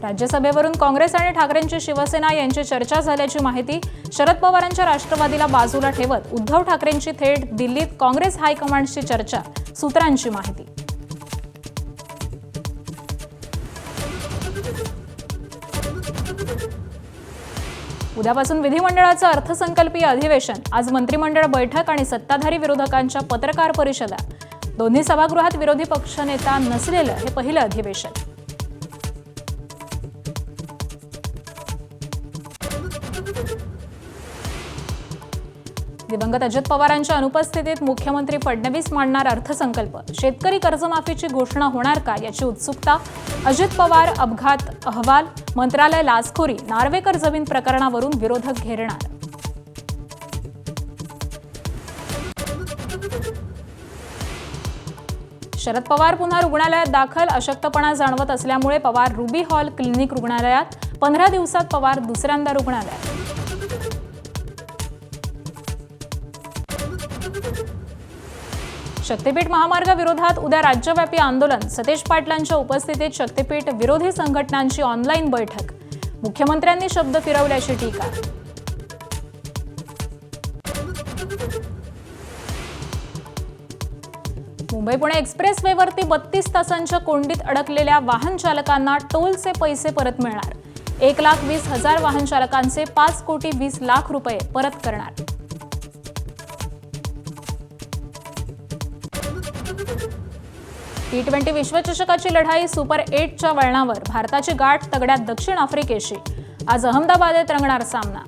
राज्यसभेवरून काँग्रेस आणि ठाकरेंची शिवसेना यांची चर्चा झाल्याची माहिती. शरद पवारांच्या राष्ट्रवादीला बाजूला ठेवत उद्धव ठाकरेंची थेट दिल्लीत काँग्रेस हायकमांडशी चर्चा, सूत्रांची माहिती. उद्यापासून विधिमंडळाचं अर्थसंकल्पीय अधिवेशन. आज मंत्रिमंडळ बैठक आणि सत्ताधारी विरोधकांच्या पत्रकार परिषदा. दोन्ही सभागृहात विरोधी पक्षनेता नसलेलं हे पहिलं अधिवेशन. दिवंगत अजित पवारांच्या अनुपस्थितीत मुख्यमंत्री फडणवीस मांडणार अर्थसंकल्प. शेतकरी कर्जमाफीची घोषणा होणार का याची उत्सुकता. अजित पवार अपघात अहवाल, मंत्रालय लाचखोरी, नार्वेकर जमीन प्रकरणावरून विरोधक घेरणार. शरद पवार पुन्हा रुग्णालयात दाखल. अशक्तपणा जाणवत असल्यामुळे पवार रुबी हॉल क्लिनिक रुग्णालयात. 15 दिवसात पवार दुसऱ्यांदा रुग्णालयात. शक्तीपीठ महामार्गाविरोधात उद्या राज्यव्यापी आंदोलन. सतेज पाटलांच्या उपस्थितीत शक्तीपीठ विरोधी संघटनांची ऑनलाईन बैठक. मुख्यमंत्र्यांनी शब्द फिरवल्याची टीका. मुंबई पुणे एक्सप्रेसवेवरती 32 तासांच्या कोंडीत अडकलेल्या वाहन चालकांना टोलचे पैसे परत मिळणार. 1,20,000 वाहन चालकांचे 5,20,00,000 रुपये परत करणार. T20 विश्वचषकाची लढाई सुपर 8च्या वळणावर. भारताची गाठ तगड्यात दक्षिण आफ्रिकेशी. आज अहमदाबादेत रंगणार सामना.